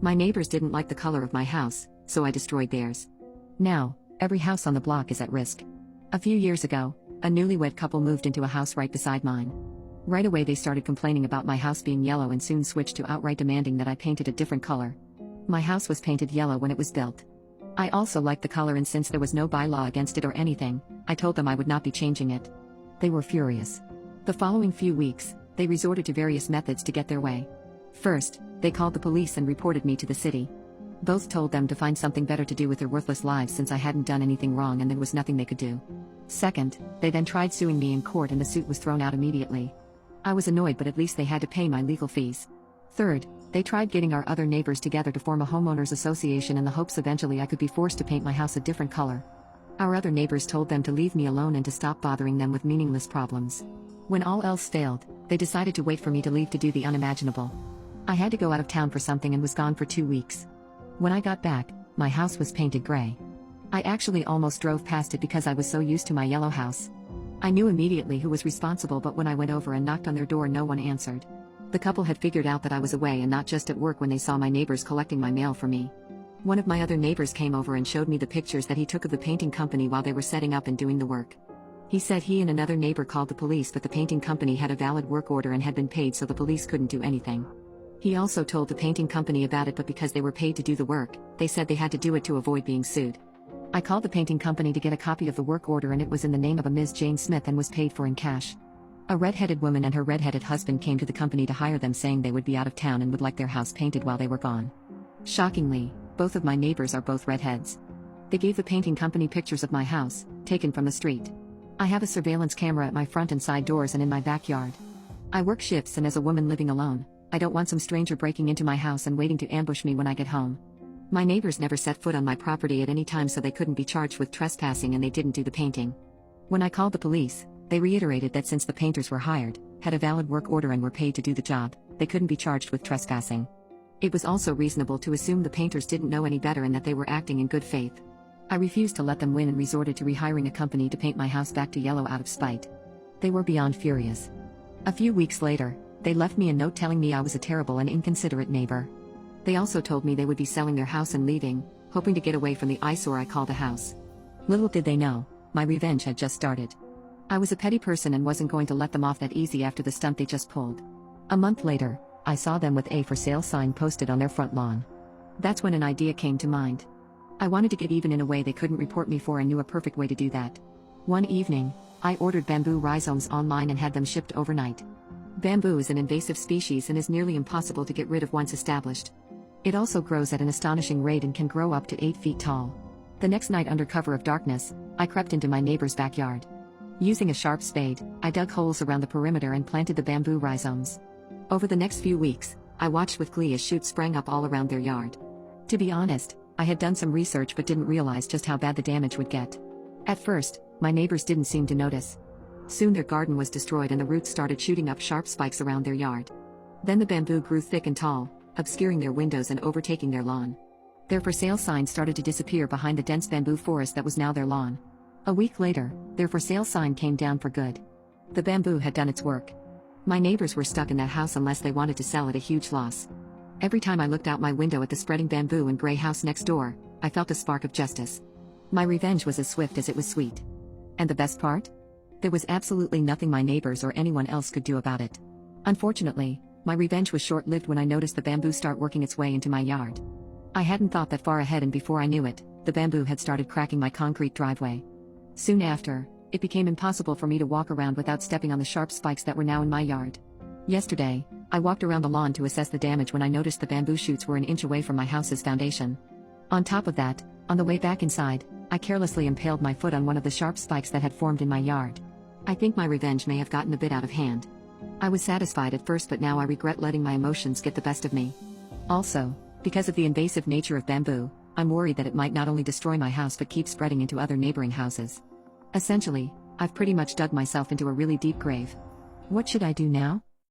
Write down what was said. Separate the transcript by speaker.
Speaker 1: My neighbors didn't like the color of my house, so I destroyed theirs. Now, every house on the block is at risk. A few years ago, a newlywed couple moved into a house right beside mine. Right away they started complaining about my house being yellow and soon switched to outright demanding that I paint it a different color. My house was painted yellow when it was built. I also liked the color, and since there was no bylaw against it or anything, I told them I would not be changing it. They were furious. The following few weeks, they resorted to various methods to get their way. First, they called the police and reported me to the city. Both told them to find something better to do with their worthless lives since I hadn't done anything wrong and there was nothing they could do. Second, they then tried suing me in court and the suit was thrown out immediately. I was annoyed, but at least they had to pay my legal fees. Third, they tried getting our other neighbors together to form a homeowners association in the hopes eventually I could be forced to paint my house a different color. Our other neighbors told them to leave me alone and to stop bothering them with meaningless problems. When all else failed, they decided to wait for me to leave to do the unimaginable. I had to go out of town for something and was gone for 2 weeks. When I got back, my house was painted gray. I actually almost drove past it because I was so used to my yellow house. I knew immediately who was responsible, but when I went over and knocked on their door, no one answered. The couple had figured out that I was away and not just at work when they saw my neighbors collecting my mail for me. One of my other neighbors came over and showed me the pictures that he took of the painting company while they were setting up and doing the work. He said he and another neighbor called the police, but the painting company had a valid work order and had been paid, so the police couldn't do anything. He also told the painting company about it, but because they were paid to do the work, they said they had to do it to avoid being sued. I called the painting company to get a copy of the work order, and it was in the name of a Ms. Jane Smith and was paid for in cash. A red-headed woman and her red-headed husband came to the company to hire them, saying they would be out of town and would like their house painted while they were gone. Shockingly, both of my neighbors are both redheads. They gave the painting company pictures of my house, taken from the street. I have a surveillance camera at my front and side doors and in my backyard. I work shifts, and as a woman living alone, I don't want some stranger breaking into my house and waiting to ambush me when I get home. My neighbors never set foot on my property at any time, so they couldn't be charged with trespassing, and they didn't do the painting. When I called the police, they reiterated that since the painters were hired, had a valid work order and were paid to do the job, they couldn't be charged with trespassing. It was also reasonable to assume the painters didn't know any better and that they were acting in good faith. I refused to let them win and resorted to rehiring a company to paint my house back to yellow out of spite. They were beyond furious. A few weeks later, they left me a note telling me I was a terrible and inconsiderate neighbor. They also told me they would be selling their house and leaving, hoping to get away from the eyesore I called a house. Little did they know, my revenge had just started. I was a petty person and wasn't going to let them off that easy after the stunt they just pulled. A month later, I saw them with a for sale sign posted on their front lawn. That's when an idea came to mind. I wanted to get even in a way they couldn't report me for and knew a perfect way to do that. One evening, I ordered bamboo rhizomes online and had them shipped overnight. Bamboo is an invasive species and is nearly impossible to get rid of once established. It also grows at an astonishing rate and can grow up to 8 feet tall. The next night, under cover of darkness, I crept into my neighbor's backyard. Using a sharp spade, I dug holes around the perimeter and planted the bamboo rhizomes. Over the next few weeks, I watched with glee as shoots sprang up all around their yard. To be honest, I had done some research but didn't realize just how bad the damage would get. At first, my neighbors didn't seem to notice. Soon their garden was destroyed and the roots started shooting up sharp spikes around their yard. Then the bamboo grew thick and tall, obscuring their windows and overtaking their lawn. Their for sale sign started to disappear behind the dense bamboo forest that was now their lawn. A week later, their for sale sign came down for good. The bamboo had done its work. My neighbors were stuck in that house unless they wanted to sell at a huge loss. Every time I looked out my window at the spreading bamboo and gray house next door, I felt a spark of justice. My revenge was as swift as it was sweet. And the best part? There was absolutely nothing my neighbors or anyone else could do about it. Unfortunately, my revenge was short-lived when I noticed the bamboo start working its way into my yard. I hadn't thought that far ahead, and before I knew it, the bamboo had started cracking my concrete driveway. Soon after, it became impossible for me to walk around without stepping on the sharp spikes that were now in my yard. Yesterday, I walked around the lawn to assess the damage when I noticed the bamboo shoots were an inch away from my house's foundation. On top of that, on the way back inside, I carelessly impaled my foot on one of the sharp spikes that had formed in my yard. I think my revenge may have gotten a bit out of hand. I was satisfied at first, but now I regret letting my emotions get the best of me. Also, because of the invasive nature of bamboo, I'm worried that it might not only destroy my house but keep spreading into other neighboring houses. Essentially, I've pretty much dug myself into a really deep grave. What should I do now?